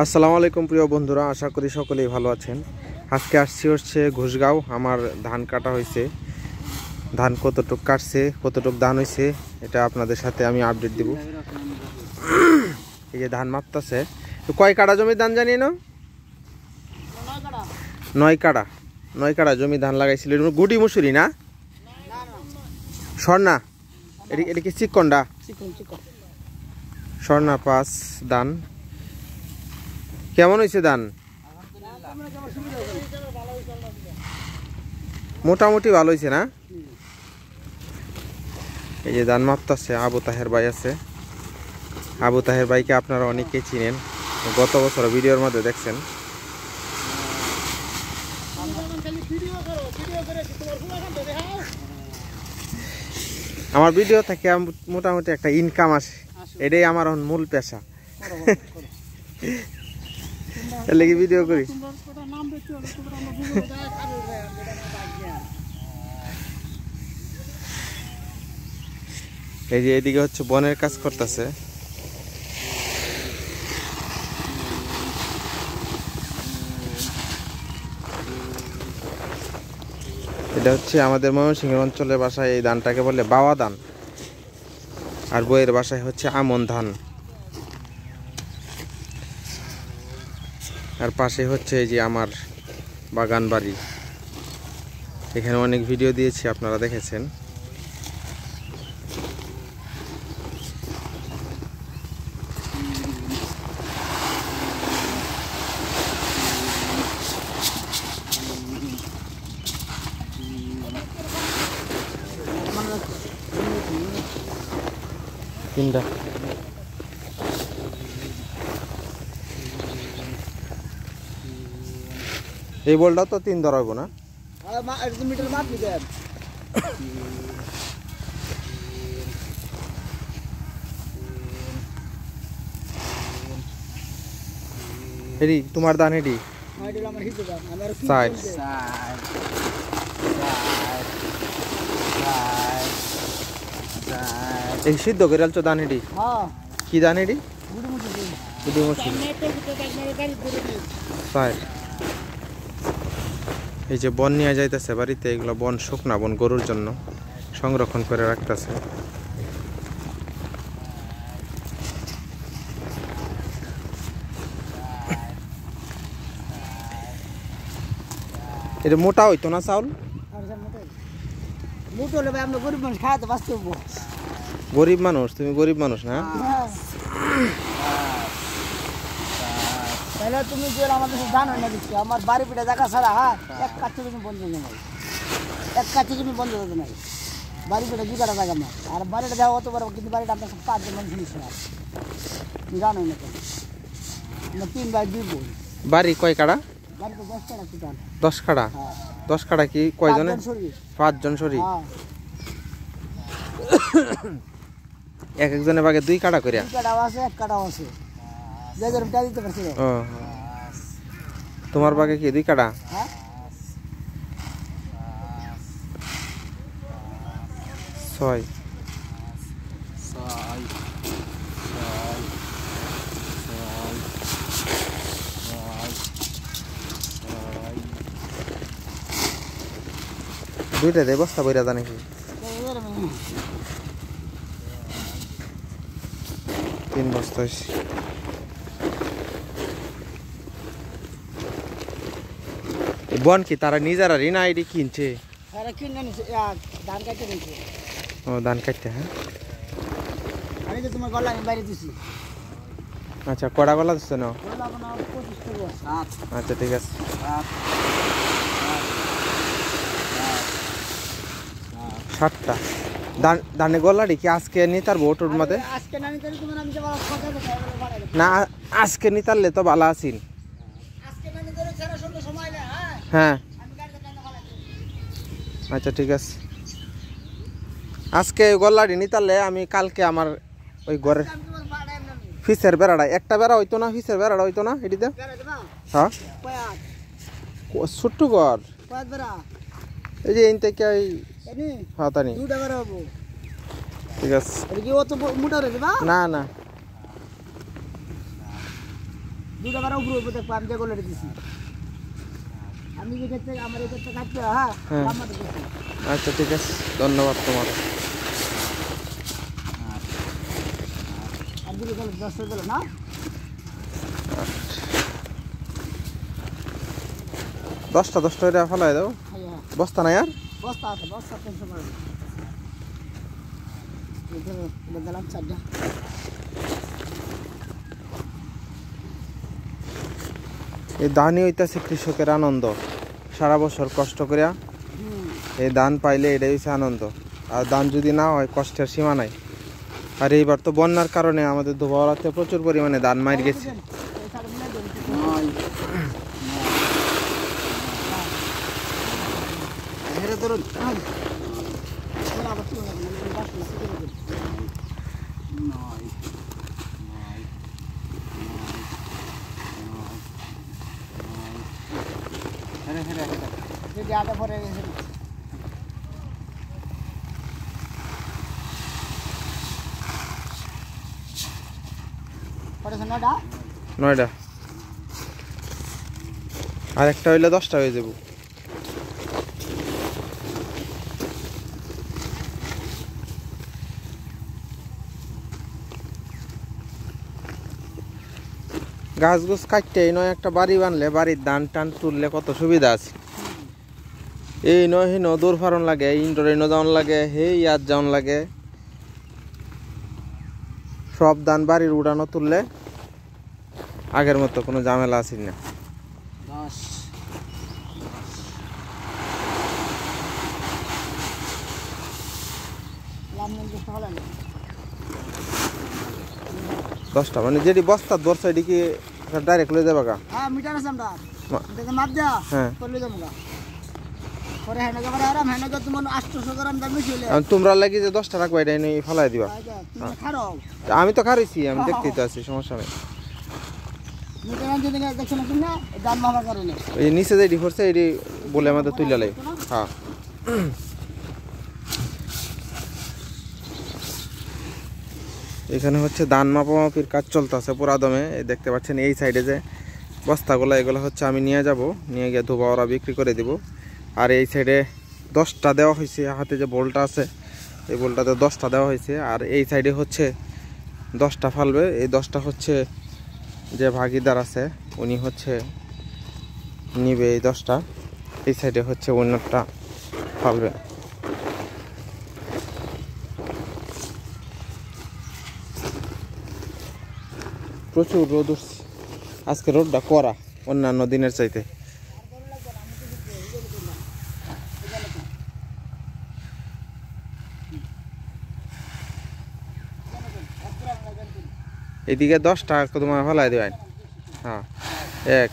আসসালামু আলাইকুম প্রিয় বন্ধুরা, আশা করি সকলেই ভালো আছেন। আজকে আসছি হচ্ছে ঘোষগাঁও। আমার ধান কাটা হয়েছে, ধান কতটুক কাটছে, কতটুক ধান হয়েছে এটা আপনাদের সাথে আমি আপডেট দিব। এই যে ধান মাপতেছে। কয় কাড়া জমি ধান জানি না? 9 কাড়া জমি ধান লাগাইছিল। গুটি মুসুরি না, স্বর্ণা? এটা কি চিকনডা? স্বর্ণা 5 ধান। কেমন হয়েছে ধান? মোটামুটি ভালো হয়েছে না? এই যে ধান মাপতাছে আবু তাহের ভাই আছে। আবু তাহের ভাইকে আপনারা অনেকেই চিনেন, গত বছর ভিডিওর মধ্যে দেখছেন। আমার ভিডিও থেকে মোটামুটি একটা ইনকাম আসে, এটাই আমার মূল পেশা। লেগে ভিডিও করি। এই যে এদিকে হচ্ছে বনের কাজ করতেছে। এটা হচ্ছে আমাদের ময়মনসিংহ অঞ্চলের ভাষায় এই ধানটাকে বলে বাওয়া ধান, আর বইয়ের ভাষায় হচ্ছে আমন ধান। আর পাশে হচ্ছে এই যে আমার বাগান বাড়ি। এখানে অনেক ভিডিও দিয়েছি, আপনারা দেখেছেন। তিনটা এই বলটা তো 3 ধরা হইব না? হেডি তোমার দান হেডি এই সিদ্ধ করে আলছো দান হেডি। কি দান হেডি? এই যে বন নিয়ে যাইতেছে বাড়িতে, এগুলো বন শুকনা বন, গরুর জন্য সংরক্ষণ করে রাখতেছে। এটা মোটা হইতো না চাউল? গরিব মানুষ, তুমি গরিব মানুষ না? তুমি যে আমাদের জানো না কিছু, আমার বাড়ি পিঠা জায়গা ছাড়া এক কাছে তুমি বন্ধ হয়ে যাবে, এক কাছে তুমি বন্ধ হতে নাই। বাড়ি পিঠা 2 কাটা জায়গা না, আর বাড়িটা যাওয়া হতে পারবো, কিন্তু বাড়িটা আপনার 5 জন মানুষ নিচ্ছে না, জানো না কেন? 3 ভাই 2 বোন। বাড়ি কয় কাড়া? বাড়িতে 10 কাড়া টোটাল। 10 কাড়া? 10 কাড়া কি কয়জনে? 5 জন সরি। এক একজনের ভাগে 2 কাড়া করে? 2 কাড়াও আছে, 1 কাড়াও আছে, যে যেরকম টাকা দিতে পারছে। তোমার ভাগে কি 2 কাড়া? হ্যাঁ। 6 দুইটা দে বস্তা বইরা জানে কি? 3 বস্তা হয়েছে। বন কি তারা নিজেরা ঋণ আইডি কিনছে? ধান কাটতে নিচ্ছে। ও ধান কাটতে? হ্যাঁ, আমি তো তোমার গলা বাইরে দিছি। আচ্ছা, কড়া গলা দিচ্ছে না? 25 টাকা। আচ্ছা ঠিক আছে। 7টা ধানে গলাটি কি আজকে নিতার ভোটের মধ্যে? না, আজকে নিতারলে তো ভালো আছিন। হ্যাঁ আচ্ছা ঠিক আছে। আজকে গলাটি নিতারলে আমি কালকে আমার ওই ঘরের ফিসের বেড়াটা, একটা বেড়া হইতো না, ফিসের বেড়াটা হইতো না এটিতে? হ্যাঁ, ছোট্ট ঘর। এই যে এই থেকে হ্যাঁ তানি ঠিক আছে। না না দুটো বার উপরে উপরে দেখবো আমি যেগুলো দিচ্ছি আমি যে ক্ষেত্রে আমার এই ক্ষেত্রে খাচ্ছি হ্যাঁ হ্যাঁ। আমাদের দিচ্ছি আচ্ছা ঠিক আছে, ধন্যবাদ তোমার। আর দিকে গেলে 10 গেল না 10টা এটা ফেলাই দাও, হ্যাঁ বস্তা নাই আর। বস্তা আছে বস্তা 300 করে এটা দিলাম 4টা এই ধানই হইতাছে কৃষকের আনন্দ, সারা বছর কষ্ট করিয়া এই ধান পাইলে এটাই হচ্ছে আনন্দ। আর ধান যদি না হয় কষ্টের সীমা নাই। আর এইবার তো বন্যার কারণে আমাদের ধোবাওড়াতে প্রচুর পরিমাণে ধান মার গেছে। ধরুন যদি আটা পরে গেছে পড়েছে 9টা 9টা আর একটা হইলে 10টা হয়ে যাব। গাছ গোছ কাটতে নয় একটা বাড়ি বানলে বাড়ির ধান টান তুললে কত সুবিধা আছে। এই নয় হে নদূর ফারণ লাগে, ইন্ডোরেনো যাওয়ান লাগে, হে ইয়াদ যাওয়ান লাগে, সব ধান বাড়ির উড়ানো তুললে আগের মতো কোনো ঝামেলা আছে না। 10টা মানে যেটি বস্তা ধরছে এটি কি ডাইরেক্ট লয়ে যাবে গা? হ্যাঁ মিটার আছে আমরা দেখে মাপ যা হ্যাঁ করলে যাবো গা পরে হ্যাঁ না আরাম হ্যাঁ না তোমার 800 গ্রাম দাম মিশিলে তোমরা লাগি যে 10টা রাখবা এটা নিয়ে ফেলাই দিবা। তুমি খারাও আমি তো খারিছি, আমি দেখতেই তো আছি, সমস্যা নেই। মিটার আনতে দেখছো না তুমি দাম মাপার কারণে এই নিচে যেটি করছে এটি বলে আমাদের তুইলা লাই। হ্যাঁ এখানে হচ্ছে ধান মাপামাপির কাজ চলতেছে পুরা দমে। দেখতে পাচ্ছেন এই সাইডে যে বস্তাগুলো, এগুলো হচ্ছে আমি নিয়ে যাব, নিয়ে গিয়ে ধোবাওড়া বিক্রি করে দিব। আর এই সাইডে 10টা দেওয়া হয়েছে, হাতে যে বোলটা আছে এই বোলটাতে 10টা দেওয়া হয়েছে। আর এই সাইডে হচ্ছে 10টা ফালবে। এই 10টা হচ্ছে যে ভাগিদার আছে উনি হচ্ছে নিবে এই 10টা, এই সাইডে হচ্ছে অন্যটা ফালবে। প্রচুর রোদ উঠছে আজকে, রোদটা কড়া অন্যান্য দিনের চাইতে। এদিকে 10টা তোমার ফেলাই দেবেন। হ্যাঁ 1